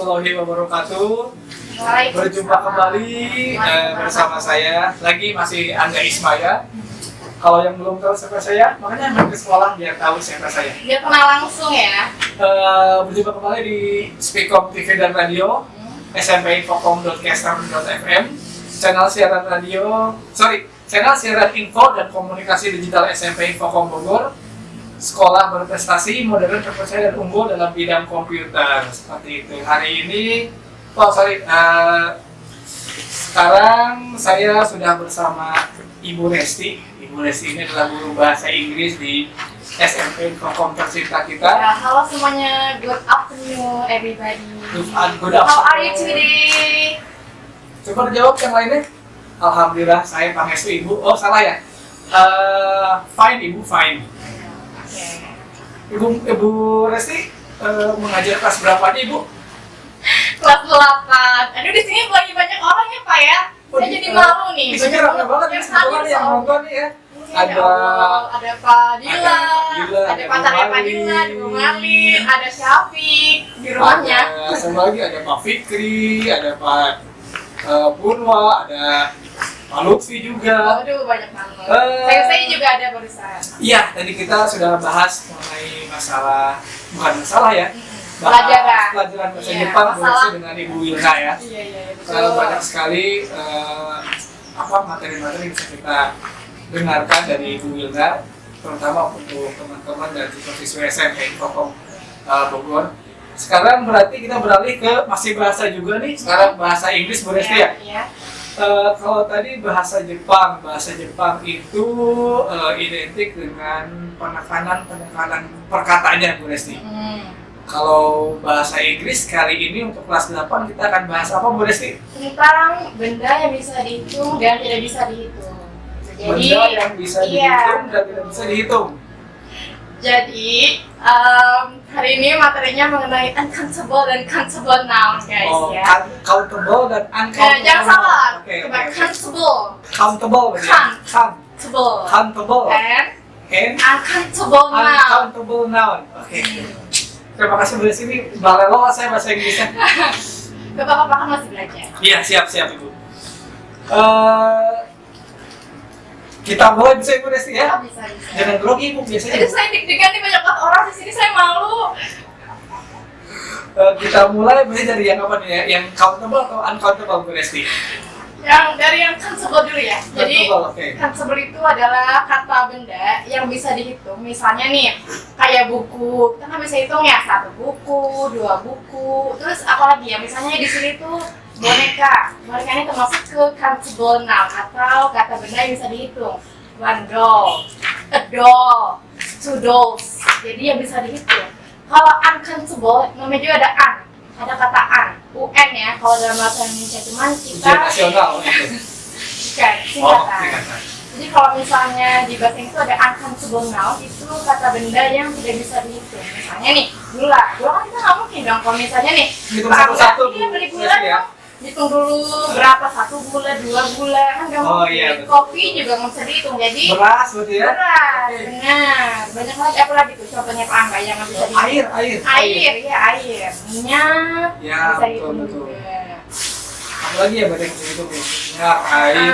warahmatullahi wabarakatuh. Berjumpa kembali bersama saya. Lagi masih Angga Ismaya. Kalau yang belum tahu siapa saya, makanya main ke sekolah biar tahu siapa saya. Biar kenal langsung ya. Berjumpa kembali di Speakom TV dan Radio, smpinfocom.caster.fm, channel siaran info dan komunikasi digital SMP Infocom Bogor. Sekolah berprestasi, modern, terpercaya dan unggul dalam bidang komputer. Seperti itu. Hari ini, sekarang saya sudah bersama Ibu Resti. Ibu Resti ini adalah guru bahasa Inggris di SMP Infocom tercinta kita. Ya, halo semuanya, good afternoon everybody. Good afternoon. How are you today? Coba jawab yang lainnya. Alhamdulillah, saya Pangestu Ibu. Oh, salah ya? Fine, Ibu, fine. Ibu Resti mengajar kelas berapa nih, Ibu? Kelas 8. Aduh, di sini lagi banyak orang ya, Pak ya. Saya jadi malu nih. Di sini ramai banget nih, sebetulnya yang nonton nih ya. Ada Pak Dila, ada Pak Tari Bu Padilla, Ibu Marlin, ada Syafiq di rumahnya. Sama lagi ada Pak Fikri, ada Pak Purwa, ada Pak Lutfi juga. Waduh, banyak banget. Saya juga ada barusan. Iya, tadi kita sudah bahas mengenai bukan masalah ya. Pelajaran bahasa Jepang bersama dengan Ibu Wilna ya. Iya, betul. Banyak sekali materi-materi yang bisa kita dengarkan dari Ibu Wilna, terutama untuk teman-teman dan siswa SMP Infocom Bogor. Sekarang berarti kita beralih ke masih bahasa juga nih. Sekarang bahasa Inggris, Bu Resti ya. Iya. Kalau tadi bahasa Jepang itu identik dengan penekanan perkataannya, Bu Resti. Kalau bahasa Inggris kali ini untuk kelas 8 kita akan bahas apa, Bu Resti? Tentang benda yang bisa dihitung dan tidak bisa dihitung. Benda yang bisa dihitung dan tidak bisa dihitung. Jadi hari ini materinya mengenai uncountable dan countable nouns, guys ya. Countable dan uncountable. Jangan salah. Okay. Countable. Countable. Countable. And uncountable noun. Oke. Terima kasih Bu Resti, ini balelo saya bahasa Inggrisnya. Bapak-bapak kan masih belajar. Iya, siap Ibu. Kita mulai bisa Ibu Resti ya? Bisa. Jangan grogi Ibu biasanya. Itu saya deg-degan nih, banyak banget orang di sini, saya malu. Kita mulai dari yang apa nih ya? Yang countable atau uncountable Bu Resti? Dari yang countable dulu ya. Jadi okay. countable itu adalah kata benda yang bisa dihitung. Misalnya nih, kayak buku, kita kan bisa hitung ya, 1 buku, 2 buku, terus apalagi ya, misalnya di sini tuh boneka ini termasuk ke countable noun atau kata benda yang bisa dihitung. 1 doll, a doll, 2 dolls, jadi yang bisa dihitung. Kalau uncountable, namanya juga ada kata UN ya, kalau dalam bahasa Indonesia cuman kita ujian nasional itu. Bukan, singkatan. Jadi kalau misalnya di bahasa Inggris itu ada uncountable noun, itu kata benda yang tidak bisa dihitung. Misalnya nih, gula kan kita nggak mungkin dong kalau misalnya nih hitung satu-satu beli gula ya. Hitung dulu berapa, 1 gula, 2 gula, kan nggak mungkin. Iya, Kopi juga nggak bisa dihitung, jadi beras berarti ya? Beras, benar. Banyak lagi, apa lagi tuh contohnya Pak Angga yang nggak bisa dihitung? Air. Minyak, ya, bisa dihitung betul. juga. Apalagi ya banyak yang bisa dihitung ya? Minyak, air,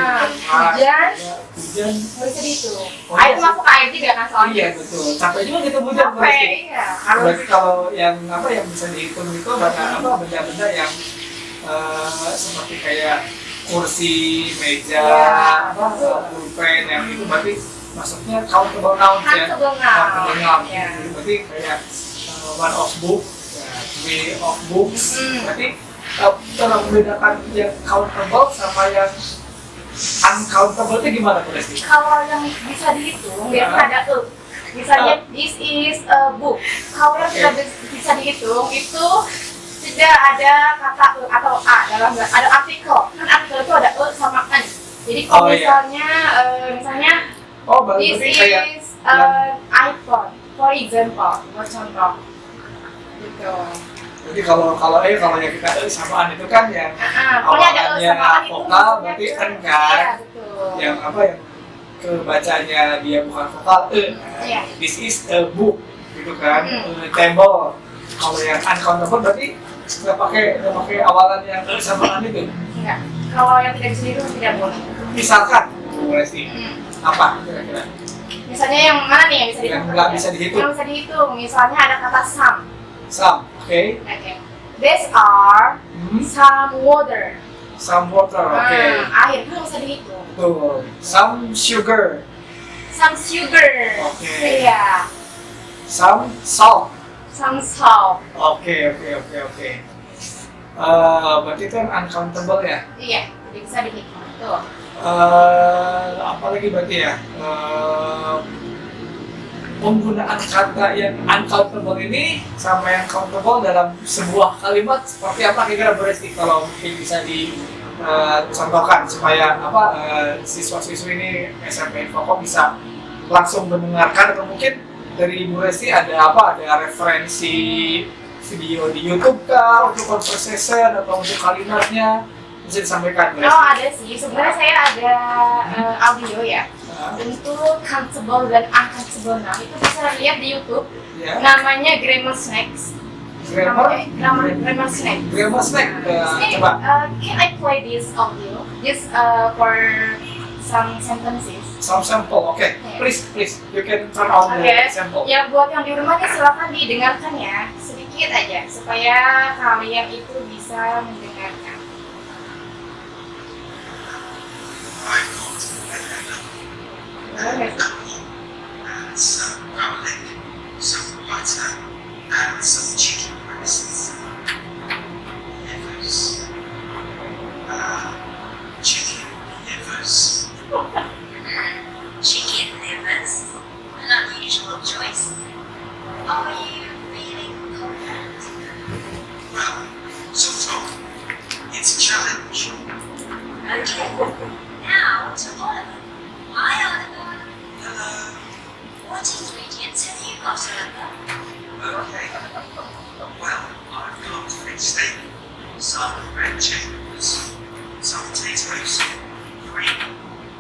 hujan nggak bisa dihitung. Air masuk ke air juga kan soalnya. Iya betul. Capek juga kita hujan. Iya. Berarti kalau yang bisa dihitung itu benda-benda yang seperti kayak kursi, meja, pulpen yang itu berarti masuknya countable nouns ya. Countable nouns. Berarti kayak one of book, three of books. Berarti cara membedakan yang countable sama yang uncountable itu gimana Bu Resti? Kalau yang bisa dihitung biasanya ada misalnya this is a book. Kalau yang tidak bisa dihitung itu tidak ada kata atau dalam ada artikel. Kan artikel itu ada sama an. Jadi kalau misalnya this is iPhone, for example, buat contoh. Gitu. Jadi kalau yang kita samaan itu kan yang awalannya vokal berarti kan kan. Iya, betul. Yang yang kebacanya dia bukan vokal this is a book gitu kan. Table. Kalau yang uncountable berarti nggak pakai awalan yang bersamaan itu. Enggak. Kalau yang tidak bisa dihitung tidak boleh. Misalkan, boleh sih. Hmm. Apa kira-kira? Misalnya yang mana nih yang bisa dihitung? Yang nggak bisa dihitung. Yang bisa dihitung, misalnya ada kata some. Some, oke. Oke. These are some water. Some water, oke. Air kan bisa dihitung. Tuh, some sugar, Some sugar. Oke. Iya. some salt. Some salt. Oke. Berarti itu kan uncountable ya? Iya, jadi bisa dihitung. Tuh. Apalagi berarti ya? Penggunaan kata yang uncountable ini sama yang countable dalam sebuah kalimat seperti apa kira-kira berarti kalau mungkin bisa dicontohkan supaya siswa-siswi ini SMP Infocom bisa langsung mendengarkan atau mungkin dari Ibu Resti ada referensi video di YouTube kah untuk conversation atau untuk kalimatnya bisa disampaikan Bu Resti? Oh ada sih, sebenarnya saya ada audio ya untuk countable dan uncountable. Nah itu bisa lihat di YouTube. Ya. Namanya Grammar Snacks. Grammar Snack. Grammar Snack. Coba. Can I play this audio just for some sentences? Some sample, okay. Please, you can turn on the sample. Ya buat yang di rumah nih silakan didengarkan ya, sedikit aja supaya kalian itu bisa mendengarkan. And some garlic, some butter, and some chicken breasts, livers, chicken livers. Chicken livers, an unusual choice. Are you feeling confident? Well, sort of. It's a challenge. Okay. Now to Oliver. Hi Oliver. Hello. What ingredients have you got, Oliver? Okay. Well, I've got a steak, some red chickens, some potatoes, cream,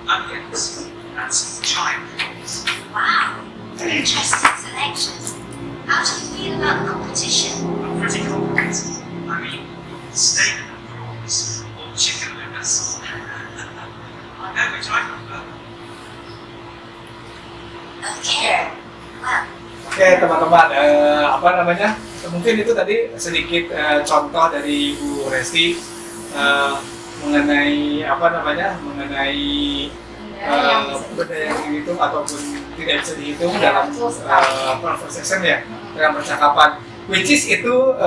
onions, and some chives. Wow, interesting selections. How do you feel about the competition? I'm pretty confident. I mean, steak and prawns, or chicken livers. I know which I prefer. Okay. Well, Oke teman-teman, mungkin itu tadi sedikit contoh dari Bu Resti mengenai benda yang dihitung ataupun tidak bisa dihitung dalam conversation ya, dalam percakapan, which is itu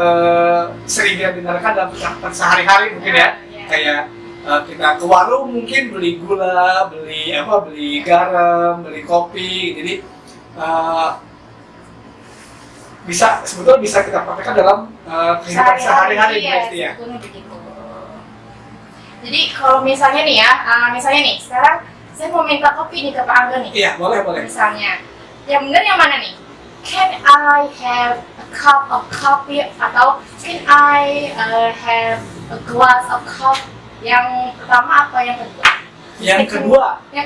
sering didengarkan dalam percakapan sehari-hari mungkin ya, kayak kita ke warung mungkin beli gula, beli garam, beli kopi, jadi sebetulnya bisa kita praktekkan dalam kehidupan sehari-hari gitu ya. Jadi kalau misalnya nih ya, sekarang saya mau minta kopi nih ke Pak Angga nih. Iya, boleh. Misalnya, yang benar yang mana nih? Can I have a cup of coffee atau can I have a glass of coffee? Yang pertama apa yang kedua? Yang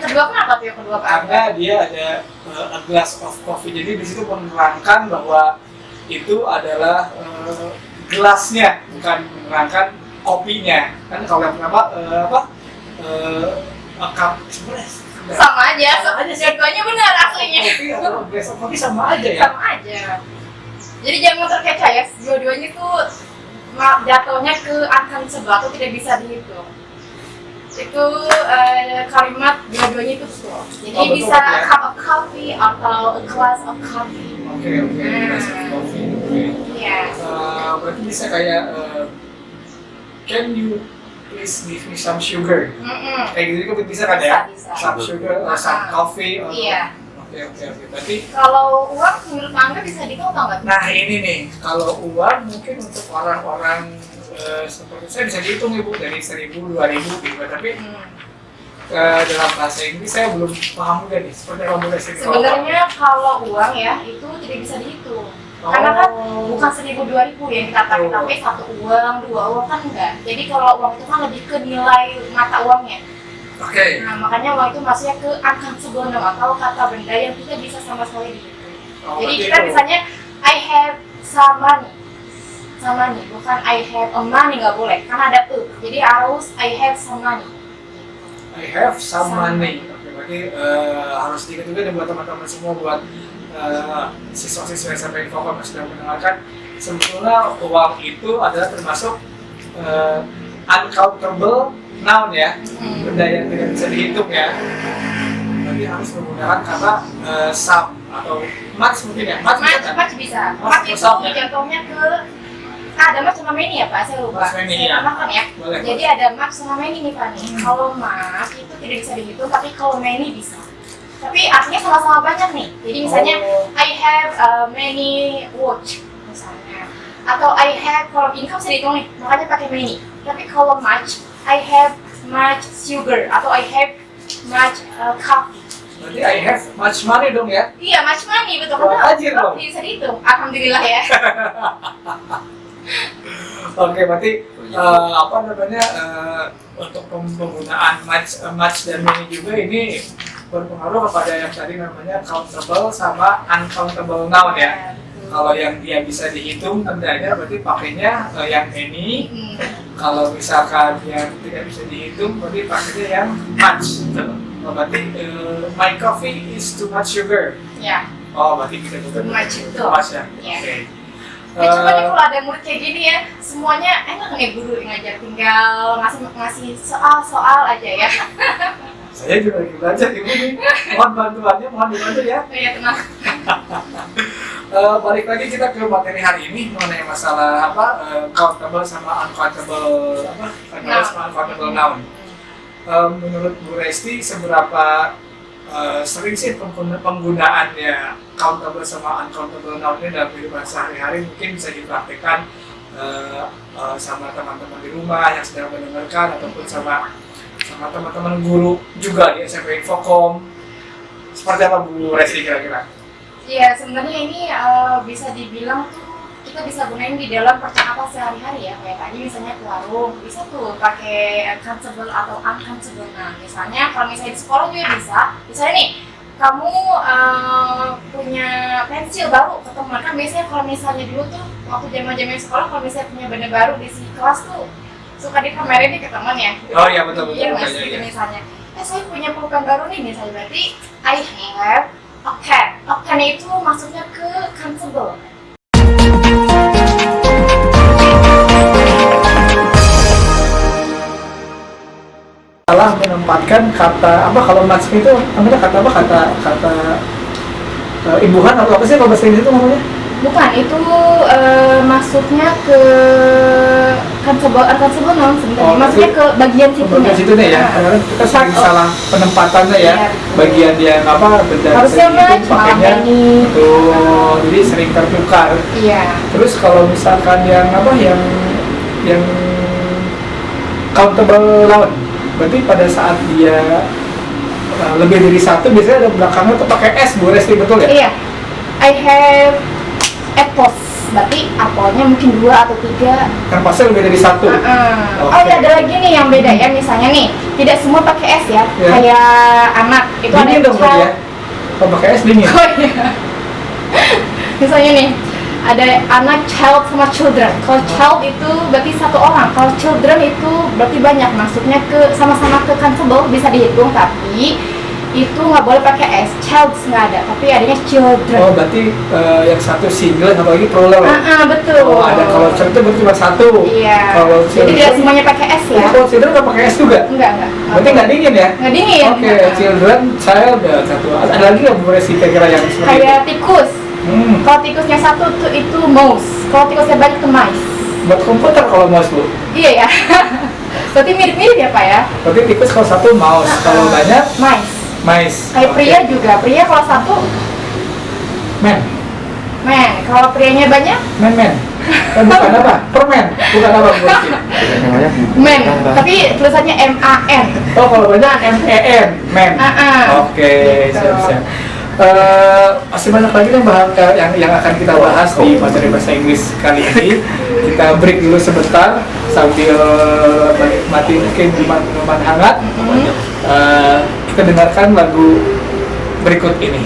kedua kenapa tuh yang kedua Pak? Karena dia ada a glass of coffee, jadi di situ menerangkan bahwa itu adalah gelasnya, bukan menerangkan kopinya. Kan kalau yang pertama a cup sebenarnya sama aja dua-duanya benar aslinya. Kopi atau glass of coffee sama aja ya. Sama aja. Jadi jangan terkecoh ya, dua-duanya tuh jatuhnya ke akan sebelah atau tidak bisa dihitung. Itu kalimat dua-duanya itu betul. Jadi betul, bisa ya? cup of coffee atau a glass of coffee. Oke, glass of coffee. Iya. Berarti bisa kayak can you please give me some sugar? Kayak gitu juga bisa kan ya? Bisa. Some sugar, some coffee. Iya. Oke. Berarti Kalau uang menurut Angga bisa dihitung atau enggak? nah ini nih, kalau uang mungkin untuk orang-orang seperti saya bisa dihitung Ibu dari 1.000, 2.000 gitu, tapi dalam bahasa Inggris saya belum paham juga nih, seperti apa boleh sih? Sebenarnya kalau uang ya itu tidak bisa dihitung. Karena kan bukan 1.000, 2.000 yang dikatakan, tapi satu uang, dua uang kan enggak. Jadi kalau uang itu kan lebih ke nilai mata uangnya. Oke. Nah makanya uang itu masuknya ke uncountable atau kata benda yang tidak bisa sama sekali dihitung. Jadi kita misalnya I have some money. some money, bukan I have a money, nggak boleh, karena ada jadi harus I have some money. I have some money. Oke, berarti harus diingat juga nih buat teman-teman semua, buat siswa-siswa SMP Infocom yang sedang mendengarkan, sebetulnya uang itu adalah termasuk uncountable noun ya, benda yang tidak bisa dihitung ya. Berarti harus menggunakan kata some atau much mungkin ya, much bisa. Much Much itu sama, ya? contohnya ke ada much sama many ya Pak, saya lupa. Much many, saya ya. tambahkan ya. Boleh. Jadi ada much sama many nih Pak nih. Kalau much itu tidak bisa dihitung, tapi kalau many bisa. Tapi artinya sama-sama banyak nih. Jadi misalnya I have many watch misalnya. Atau I have, kalau income bisa dihitung nih, makanya pakai many. Tapi kalau much, I have much sugar atau I have much coffee. Berarti I have much money dong ya. Iya, much money betul, Wah, ajir dong. bisa dihitung. Alhamdulillah ya. Oke, berarti apa namanya untuk penggunaan much dan many juga ini berpengaruh kepada yang tadi namanya countable sama uncountable noun ya. Kalau yang dia bisa dihitung tandanya berarti pakainya yang many. Kalau misalkan yang tidak bisa dihitung berarti pakainya yang much. Berarti my coffee is too much sugar. Ya. Oh, berarti bisa juga. Too much itu. Too much ya. Iya. Oke. Coba nih kalau ada murid kayak gini ya, semuanya enak nih guru yang ngajar, tinggal ngasih soal-soal aja ya. Saya juga lagi belajar ibu nih. Mohon bantuannya, mohon dibantu ya. Iya tenang. Balik lagi kita ke materi hari ini mengenai masalah countable sama uncountable uncountable noun. Menurut Bu Resti seberapa sering sih penggunaannya countable sama uncountable noun ini dalam kehidupan sehari-hari, mungkin bisa dipraktikkan sama teman-teman di rumah yang sedang mendengarkan ataupun sama teman-teman guru juga di SMP Infocom. Seperti apa Bu Resti kira-kira? Iya, sebenarnya ini bisa dibilang tuh kita bisa gunain di dalam percakapan sehari-hari ya. Kayak tadi misalnya ke warung, bisa tuh pakai countable atau uncountable. Nah, misalnya kalau misalnya di sekolah juga bisa. Misalnya nih, kamu punya pensil baru ke teman, kan biasanya kalau misalnya dulu tuh waktu zaman-zaman sekolah kalau misalnya punya benda baru di kelas tuh suka dipamerin nih ke teman ya. Oh iya betul. Iya masih gitu misalnya. Saya punya pulpen baru nih misalnya, berarti I have a pen. A pen itu maksudnya ke countable. Salah menempatkan kata apa kalau much itu namanya kata apa, kata imbuhan atau apa sih kalau bahasa Inggris itu namanya? Bukan, itu masuknya ke countable noun sebenarnya. Maksudnya ke bagian situnya. Bagian situ nih ya. Karena kita sering salah penempatannya ya. Iya, bagian yang apa benda harusnya itu pakainya ini. tuh, jadi sering tertukar. Iya. Terus kalau misalkan yang apa yang countable noun, berarti pada saat dia lebih dari satu biasanya ada belakangnya tuh pakai S, Bu Resti, betul ya? Iya. I have apples. Berarti apelnya mungkin 2 atau 3. Kan pasti lebih dari satu. Oh ya, ada lagi nih yang beda ya. Misalnya nih, tidak semua pakai S ya. Ya. Kayak anak itu Dingin ada dong Bu ya. Kalau pakai S dingin. Oh iya. Misalnya nih, ada anak, child sama children. Kalau child itu berarti satu orang. Kalau children itu berarti banyak. Maksudnya ke sama-sama ke countable bisa dihitung, tapi itu nggak boleh pakai S. Child nggak ada, tapi adanya children. Oh berarti yang satu single, satu lagi plural. Betul. Oh ada, kalau child itu berarti cuma satu. Iya. Kalau Jadi children, tidak semuanya pakai S ya. kalau children nggak pakai S juga. Enggak. Berarti nggak dingin ya? Nggak dingin. Oke, children, child, ya satu. Ada lagi nggak Bu Resti kira-kira yang seperti itu? Kayak tikus. Hmm. Kalau tikusnya satu tuh itu mouse. Kalau tikusnya banyak tuh mice. Buat komputer kalau mouse Bu. Iya ya. Berarti mirip-mirip ya Pak ya. Berarti tikus kalau satu mouse, kalau banyak Mice. mice. Kayak Oke. pria juga. Pria kalau satu Men. Kalau prianya banyak Men. Bukan apa? Permen. Bukan apa Bu Resti? men. Tapi tulisannya MAN. Oh kalau banyak MEN. Men. Oke, Gitu. siap. Masih banyak lagi yang akan kita bahas di materi bahasa Inggris kali ini. Kita break dulu sebentar sambil menikmati mungkin minuman hangat. Kita dengarkan lagu berikut ini.